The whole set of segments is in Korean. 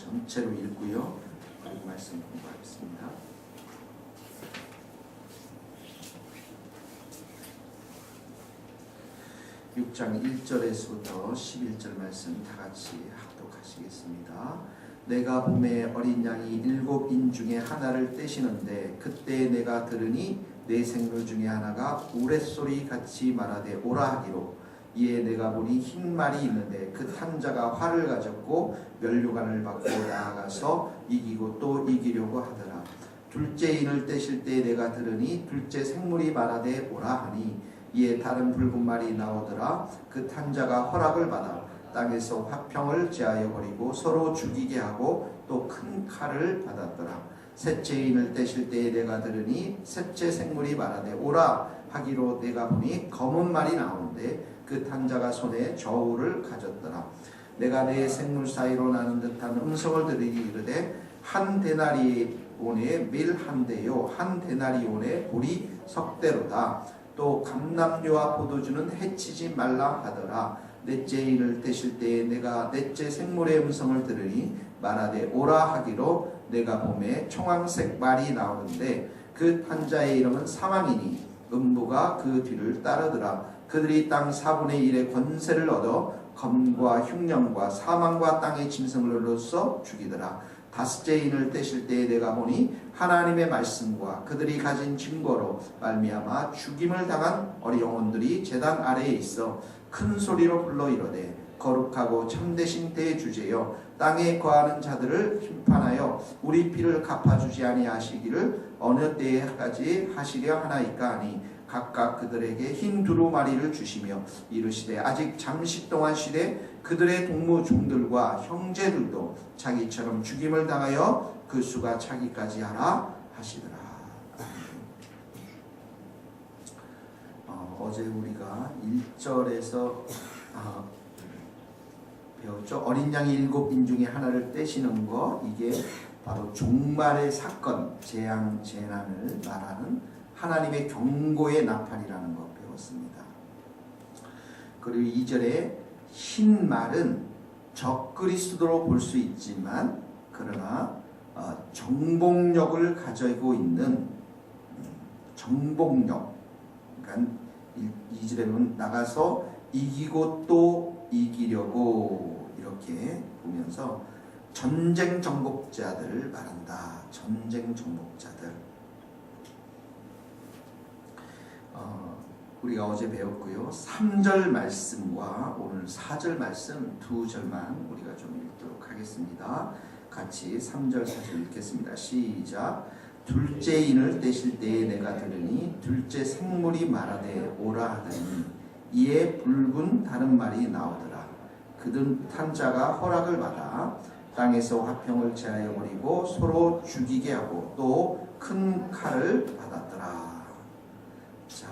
전체로 읽고요. 그리고 말씀 공부하겠습니다. 6장 1절에서부터 11절 말씀 다 같이 합독하시겠습니다. 내가 봄에 어린 양이 7인 중에 하나를 떼시는데 그때 내가 들으니 내 생물 중에 하나가 우레소리 같이 말하되 오라 하기로 이에 내가 보니 흰 말이 있는데 그 탄 자가 활을 가졌고 면류관을 받고 나아가서 이기고 또 이기려고 하더라. 둘째 인을 떼실 때 내가 들으니 둘째 생물이 말하되 오라 하니 이에 다른 붉은 말이 나오더라. 그 탄 자가 허락을 받아 땅에서 화평을 제하여 버리고 서로 죽이게 하고 또 큰 칼을 받았더라. 셋째 인을 떼실 때에 내가 들으니 셋째 생물이 말하되 오라 하기로 내가 보니 검은 말이 나오는데 그 탄 자가 손에 저울을 가졌더라. 내가 내 생물 사이로 나는 듯한 음성을 들으니 이르되 한 데나리온에 밀 한 대요 한 데나리온에 보리 석대로다. 또 감람류와 포도주는 해치지 말라 하더라. 넷째 인을 떼실 때에 내가 넷째 생물의 음성을 들으니 말하되 오라 하기로 내가 봄에 청황색 말이 나오는데 그 탄자의 이름은 사망이니 음부가 그 뒤를 따르더라. 그들이 땅 4분의 1의 권세를 얻어 검과 흉년과 사망과 땅의 짐승으로서 죽이더라. 다섯째 인을 떼실 때에 내가 보니 하나님의 말씀과 그들이 가진 증거로 말미암아 죽임을 당한 어리 영혼들이 제단 아래에 있어 큰 소리로 불러 이르되 거룩하고 참되신 대주제여 땅에 거하는 자들을 심판하여 우리 피를 갚아주지 아니하시기를 어느 때에까지 하시려 하나이까 하니 각각 그들에게 흰 두루마리를 주시며 이르시되 아직 잠시 동안 쉬되 그들의 동무 종들과 형제들도 자기처럼 죽임을 당하여 그 수가 차기까지 하라 하시더라. 어제 우리가 1절에서 배웠죠. 어린 양이 7인 중에 하나를 떼시는 거, 이게 바로 종말의 사건, 재앙, 재난을 말하는 하나님의 경고의 나팔이라는 거 배웠습니다. 그리고 2절에 흰 말은 적그리스도로 볼 수 있지만 그러나 정복력을 가지고 있는 정복력, 그러니까 2절에 보면 나가서 이기고 또 이기려고 이렇게 보면서 전쟁 정복자들을 말한다. 전쟁 정복자들. 우리가 어제 배웠고요. 3절 말씀과 오늘 4절 말씀 두 절만 우리가 좀 읽도록 하겠습니다. 같이 3절 4절 읽겠습니다. 시작. 둘째 인을 떼실 때에 내가 들으니 둘째 생물이 말하되 오라 하더니 이에 붉은 다른 말이 나오더라. 그들 탄 자가 허락을 받아 땅에서 화평을 제하여 버리고 서로 죽이게 하고 또 큰 칼을 받았더라. 자,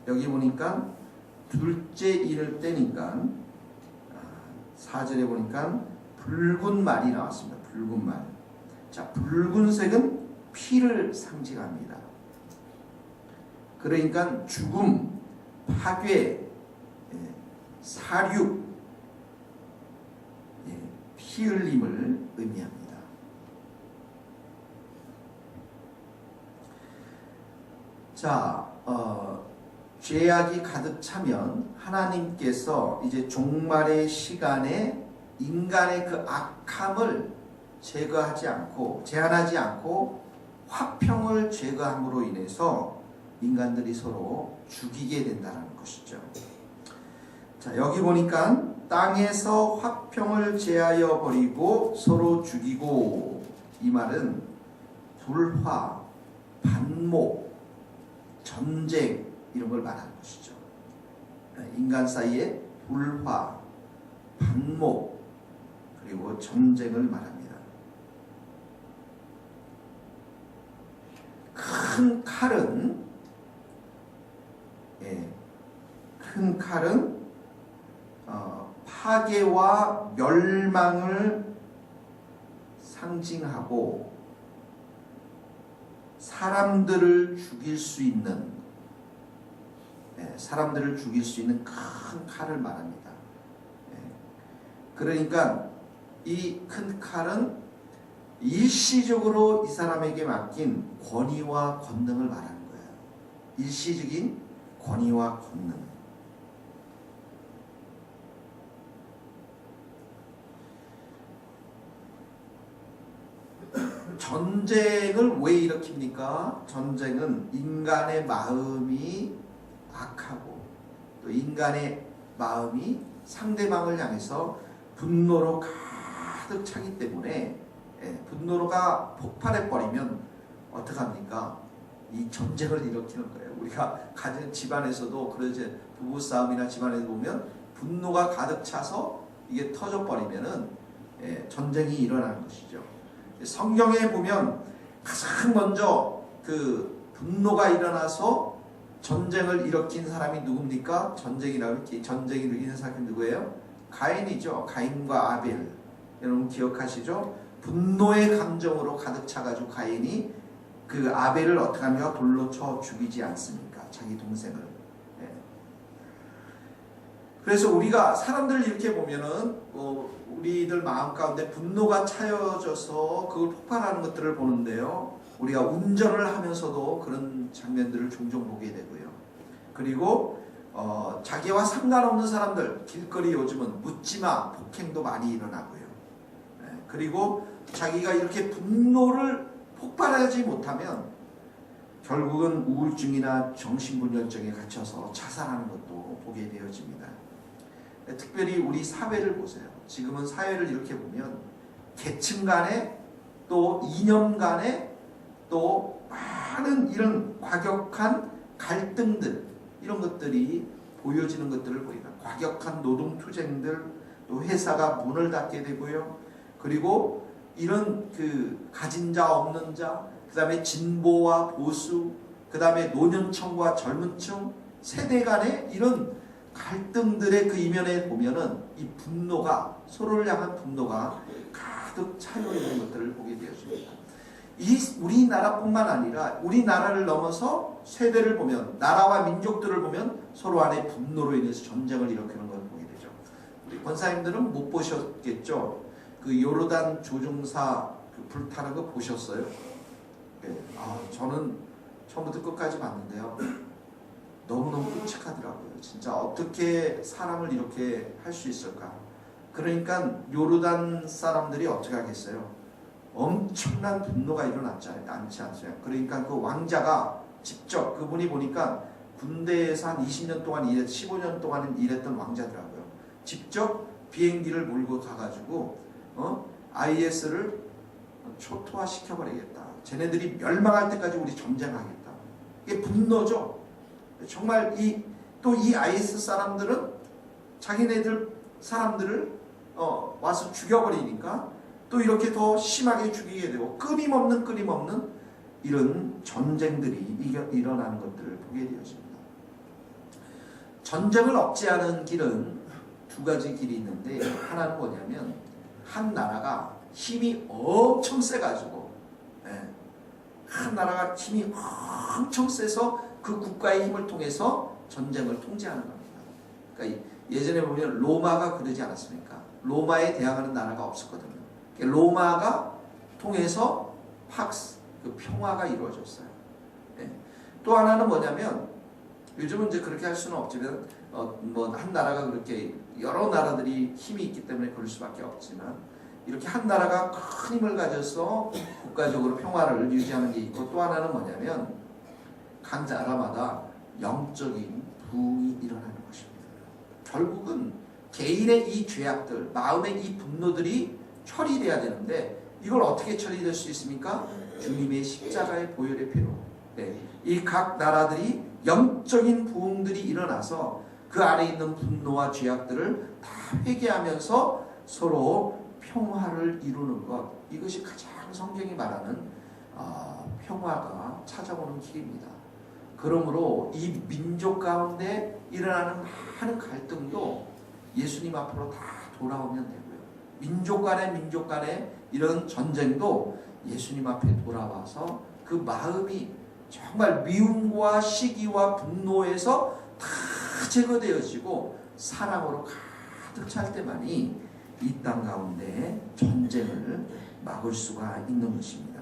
여기 보니까 둘째 인을 떼니까 4절에 보니까 붉은 말이 나왔습니다. 붉은 말. 자, 붉은색은 피를 상징합니다. 그러니까 죽음, 파괴, 사륙, 피 흘림을 의미합니다. 자, 죄악이 가득 차면 하나님께서 이제 종말의 시간에 인간의 그 악함을 제거하지 않고 제한하지 않고 화평을 제거함으로 인해서 인간들이 서로 죽이게 된다는 것이죠. 자, 여기 보니까 땅에서 화평을 제하여 버리고 서로 죽이고, 이 말은 불화, 반목, 전쟁 이런 걸 말하는 것이죠. 인간 사이에 불화, 반목 그리고 전쟁을 말합니다. 큰 칼은 파괴와 멸망을 상징하고 사람들을 죽일 수 있는 큰 칼을 말합니다. 그러니까 이 큰 칼은 일시적으로 이 사람에게 맡긴 권위와 권능을 말하는 거예요. 일시적인 권위와 권능. 전쟁을 왜 일으킵니까? 전쟁은 인간의 마음이 악하고 또 인간의 마음이 상대방을 향해서 분노로 가득 차기 때문에 분노가 폭발해버리면 어떡합니까? 이 전쟁을 일으키는 거예요. 우리가 가진 집안에서도 그러지, 부부싸움이나 집안에서 보면 분노가 가득 차서 이게 터져버리면은 전쟁이 일어나는 것이죠. 성경에 보면 가장 먼저 그 분노가 일어나서 전쟁을 일으킨 사람이 누굽니까? 전쟁을 일으키는 사람이 누구예요? 가인이죠. 가인과 아벨. 여러분 기억하시죠? 분노의 감정으로 가득 차가지고 가인이 그 아벨을 어떻게 하며 돌로 쳐 죽이지 않습니까? 자기 동생을. 그래서 우리가 사람들 이렇게 보면은 우리들 마음 가운데 분노가 차여져서 그걸 폭발하는 것들을 보는데요. 우리가 운전을 하면서도 그런 장면들을 종종 보게 되고요. 그리고 자기와 상관없는 사람들, 길거리 요즘은 묻지마 폭행도 많이 일어나고요. 그리고 자기가 이렇게 분노를 폭발하지 못하면 결국은 우울증이나 정신분열증에 갇혀서 자살하는 것도 보게 되어집니다. 특별히 우리 사회를 보세요. 지금은 사회를 이렇게 보면 계층 간에 또 이념 간에 또 많은 이런 과격한 갈등들, 이런 것들이 보여지는 것들을 보이다. 과격한 노동투쟁들, 또 회사가 문을 닫게 되고요. 그리고 이런 그 가진 자 없는 자, 그 다음에 진보와 보수, 그 다음에 노년층과 젊은층, 세대 간의 이런 갈등들의 그 이면에 보면은 이 분노가, 서로를 향한 분노가 가득 차여 있는 것들을 보게 되었습니다. 이 우리나라뿐만 아니라 우리나라를 넘어서 세대를 보면, 나라와 민족들을 보면 서로 안에 분노로 인해서 전쟁을 일으키는 걸 보게 되죠. 우리 권사님들은 못 보셨겠죠. 그 요르단 조종사 그 불타는 거 보셨어요? 저는 처음부터 끝까지 봤는데요. 너무너무 끔찍하더라고요. 진짜 어떻게 사람을 이렇게 할 수 있을까? 그러니까 요르단 사람들이 어떻게 하겠어요? 엄청난 분노가 일어났지 않죠. 그러니까 그 왕자가 직접, 그분이 보니까 군대에서 한 20년 동안 15년 동안 일했던 왕자더라고요. 직접 비행기를 몰고 가가지고 IS를 초토화 시켜버리겠다. 쟤네들이 멸망할 때까지 우리 전쟁하겠다. 이게 분노죠. 정말 또 이 IS 사람들은 자기네들 사람들을 와서 죽여버리니까 또 이렇게 더 심하게 죽이게 되고 끊임없는 이런 전쟁들이 일어나는 것들을 보게 되었습니다. 전쟁을 억제하는 길은 두 가지 길이 있는데, 하나는 뭐냐면 한 나라가 힘이 엄청 세가지고 한 나라가 힘이 엄청 세서 그 국가의 힘을 통해서 전쟁을 통제하는 겁니다. 그러니까 예전에 보면 로마가 그러지 않았습니까? 로마에 대항하는 나라가 없었거든요. 로마가 통해서 그 평화가 이루어졌어요. 또 하나는 뭐냐면, 요즘은 이제 그렇게 할 수는 없지만 한 나라가 그렇게 여러 나라들이 힘이 있기 때문에 그럴 수밖에 없지만, 이렇게 한 나라가 큰 힘을 가져서 국가적으로 평화를 유지하는 게 있고, 또 하나는 뭐냐면 각 나라마다 영적인 부흥이 일어나는 것입니다. 결국은 개인의 이 죄악들, 마음의 이 분노들이 처리돼야 되는데, 이걸 어떻게 처리될 수 있습니까? 주님의 십자가의 보혈의 피로. 이 각 나라들이 영적인 부흥들이 일어나서 그 안에 있는 분노와 죄악들을 다 회개하면서 서로 평화를 이루는 것, 이것이 가장 성경이 말하는 평화가 찾아오는 길입니다. 그러므로 이 민족 가운데 일어나는 많은 갈등도 예수님 앞으로 다 돌아오면 되고요. 민족 간의 이런 전쟁도 예수님 앞에 돌아와서 그 마음이 정말 미움과 시기와 분노에서 다 제거되어지고 사랑으로 가득 찰 때만이 이 땅 가운데 전쟁을 막을 수가 있는 것입니다.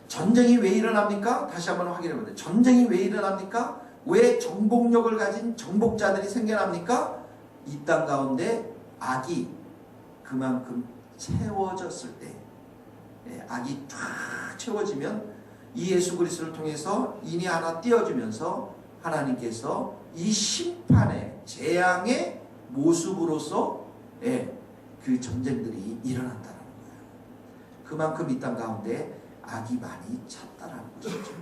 전쟁이 왜 일어납니까? 다시 한번 확인해 보세요. 전쟁이 왜 일어납니까? 왜 정복력을 가진 정복자들이 생겨납니까? 이 땅 가운데 악이 그만큼 채워졌을 때, 악이 쫙 채워지면 이 예수 그리스도를 통해서 인이 하나 띄어주면서 하나님께서 이 심판의 재앙의 모습으로서 그 전쟁들이 일어난다는 거예요. 그만큼 이 땅 가운데 악이 많이 찼다라는 것이죠.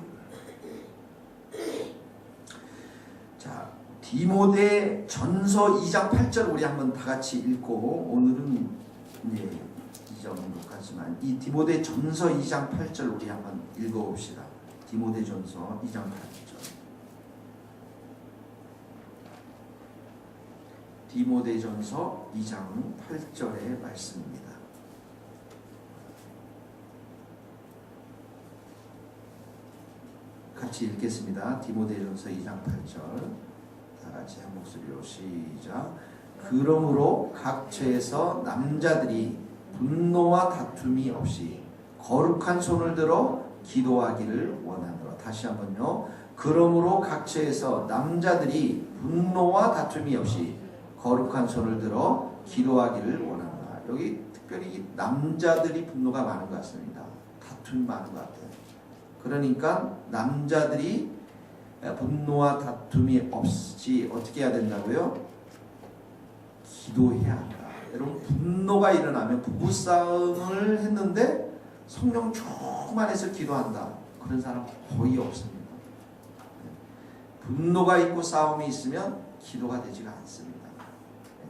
자, 디모데 전서 2장 8절 우리 한번 다 같이 읽고 오늘은 이 정도까지만 이 디모데 전서 2장 8절 우리 한번 읽어봅시다. 디모데 전서 2장 8절. 디모데 전서 2장 8절의 말씀입니다. 같이 읽겠습니다. 디모데전서 2장 8절 다 같이 한 목소리로 시작. 그러므로 각처에서 남자들이 분노와 다툼이 없이 거룩한 손을 들어 기도하기를 원하노라. 다시 한번요. 그러므로 각처에서 남자들이 분노와 다툼이 없이 거룩한 손을 들어 기도하기를 원하노라. 여기 특별히 남자들이 분노가 많은 것 같습니다. 다툼이 많은 것 같아요. 그러니까 남자들이 분노와 다툼이 없이 어떻게 해야 된다고요? 기도해야 한다. 여러분, 분노가 일어나면 부부싸움을 했는데 성령 충만해서 기도한다. 그런 사람 거의 없습니다. 분노가 있고 싸움이 있으면 기도가 되지가 않습니다.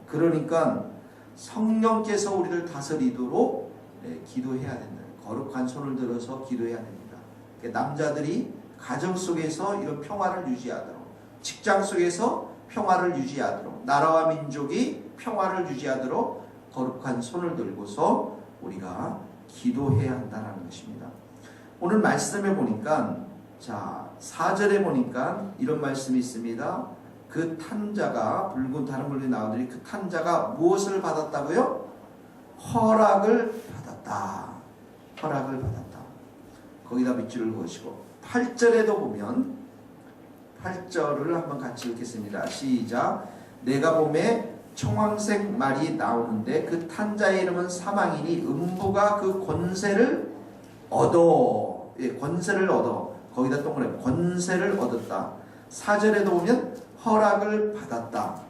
그러니까 성령께서 우리를 다스리도록 기도해야 된다. 거룩한 손을 들어서 기도해야 됩니다. 남자들이 가정 속에서 이런 평화를 유지하도록, 직장 속에서 평화를 유지하도록, 나라와 민족이 평화를 유지하도록 거룩한 손을 들고서 우리가 기도해야 한다는 것입니다. 오늘 말씀에 보니까, 자, 4절에 보니까 이런 말씀이 있습니다. 그 탄자가, 다른 물건이 나오더니 그 탄자가 무엇을 받았다고요? 허락을 받았다. 허락을 받았다. 거기다 밑줄을 그으시고 8절에도 보면 8절을 한번 같이 읽겠습니다. 시작. 내가 봄에 청황색 말이 나오는데 그 탄자의 이름은 사망이니 음부가 그 권세를 얻어. 권세를 얻어. 거기다 동그라미 권세를 얻었다. 4절에도 보면 허락을 받았다.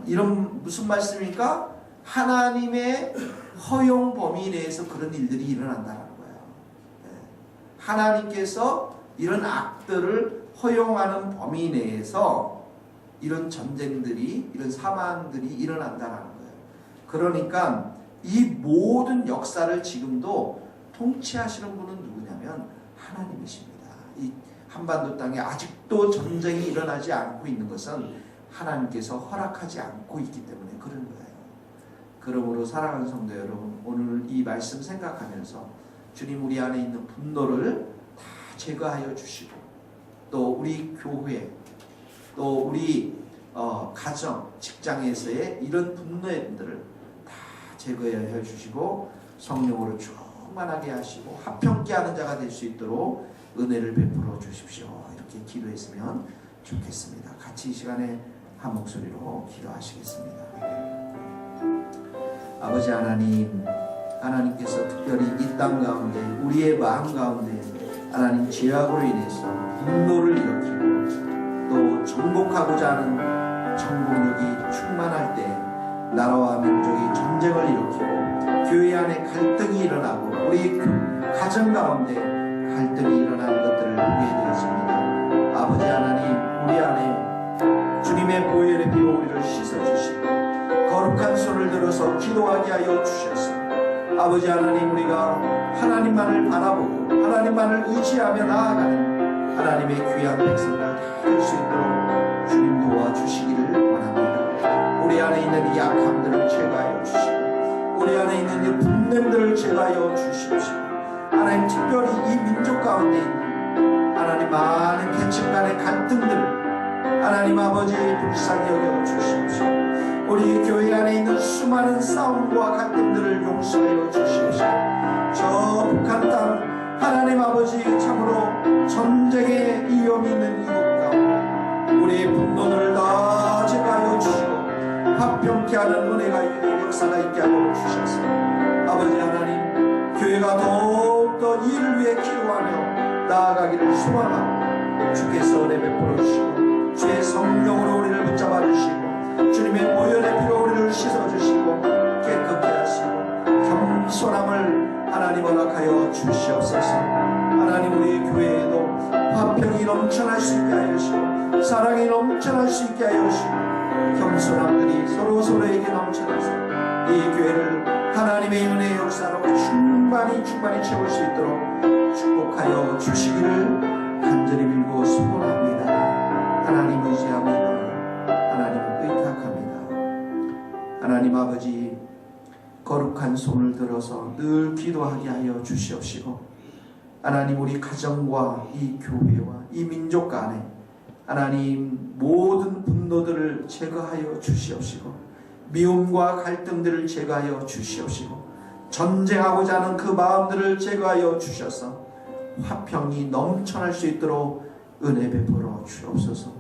이런 무슨 말씀입니까? 하나님의 허용 범위 내에서 그런 일들이 일어난다는 거예요. 하나님께서 이런 악들을 허용하는 범위 내에서 이런 전쟁들이, 이런 사망들이 일어난다는 거예요. 그러니까 이 모든 역사를 지금도 통치하시는 분은 누구냐면 하나님이십니다. 이 한반도 땅에 아직도 전쟁이 일어나지 않고 있는 것은 하나님께서 허락하지 않고 있기 때문에 그런 거예요. 그러므로 사랑하는 성도 여러분, 오늘 이 말씀 생각하면서 주님 우리 안에 있는 분노를 다 제거하여 주시고, 또 우리 교회, 또 우리 가정, 직장에서의 이런 분노들을 다 제거하여 주시고 성령으로 충만하게 하시고 화평케 하는 자가 될 수 있도록 은혜를 베풀어 주십시오. 이렇게 기도했으면 좋겠습니다. 같이 이 시간에 한 목소리로 기도하시겠습니다. 아버지 하나님, 하나님께서 특별히 이 땅 가운데 우리의 마음 가운데 하나님 죄악으로 인해서 분노를 일으키고 또 정복하고자 하는 정복력이 충만할 때 나라와 민족이 전쟁을 일으키고 교회 안에 갈등이 일어나고 우리 가정 가운데 갈등이 일어나는 것들을 보게 되었습니다. 아버지 하나님, 우리 안에 주님의 보혈의 피로 우리를 씻어주시고 거룩한 손을 들어서 기도하게 하여 주셔서 아버지 하나님, 우리가 하나님만을 바라보고 하나님만을 의지하며 나아가는 하나님의 귀한 백성들 될 수 있도록 주님 도와주시기를 원합니다. 우리 안에 있는 이 약함들을 제거하여 주시고 우리 안에 있는 이 분냄들을 제거하여 주십시오. 하나님, 특별히 이 민족 가운데 있는 하나님 많은 계층 간의 갈등들을 하나님 아버지 불쌍히 여겨 주십시오. 우리 교회 안에 있는 수많은 싸움과 갈등들을 용서하여 주시옵시고, 저 북한 땅 하나님 아버지 참으로 전쟁의 위험이 있는 이곳 가운데 우리의 분노를 다 제거하여 주시고 화평케 하는 은혜가 있는 역사가 있게 하여 주셔서 아버지 하나님, 교회가 더욱더 이를 위해 기도하며 나아가기를 소망하고 주께서 은혜 베풀어 주시고 주의 성령으로 우리를 붙잡아 주시고 주님의 보혈의 피로 우리를 씻어주시고 깨끗게 하시고 겸손함을 하나님 허락하여 주시옵소서. 하나님, 우리 교회에도 화평이 넘쳐날 수 있게 하여 주시고 사랑이 넘쳐날 수 있게 하여 주시고 겸손함들이 서로에게 넘쳐나서 이 교회를 하나님의 은혜의 역사로 충만히 채울 수 있도록 축복하여 주시기를 간절히 빌고 소원합니다. 하나님 의지합니다. 하나님 의탁합니다. 하나님 아버지, 거룩한 손을 들어서 늘 기도하게 하여 주시옵시고 하나님, 우리 가정과 이 교회와 이 민족 간에 하나님 모든 분노들을 제거하여 주시옵시고 미움과 갈등들을 제거하여 주시옵시고 전쟁하고자 하는 그 마음들을 제거하여 주셔서 화평이 넘쳐날 수 있도록 은혜 베풀어 주옵소서.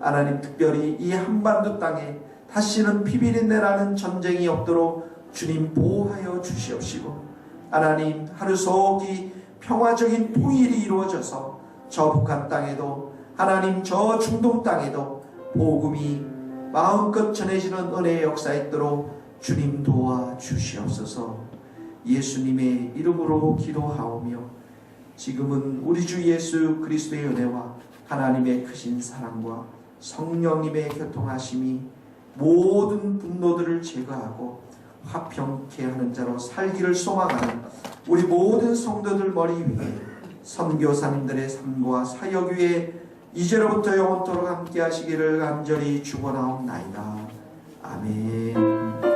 하나님, 특별히 이 한반도 땅에 다시는 피비린내라는 전쟁이 없도록 주님 보호하여 주시옵시고 하나님, 하루속히 평화적인 통일이 이루어져서 저 북한 땅에도 하나님 저 중동 땅에도 복음이 마음껏 전해지는 은혜의 역사 있도록 주님 도와 주시옵소서. 예수님의 이름으로 기도하오며 지금은 우리 주 예수 그리스도의 은혜와 하나님의 크신 사랑과 성령님의 교통하심이 모든 분노들을 제거하고 화평케 하는 자로 살기를 소망하는 우리 모든 성도들 머리 위에 선교사님들의 삶과 사역 위에 이제로부터 영원토록 함께 하시기를 간절히 축원하옵나이다. 아멘.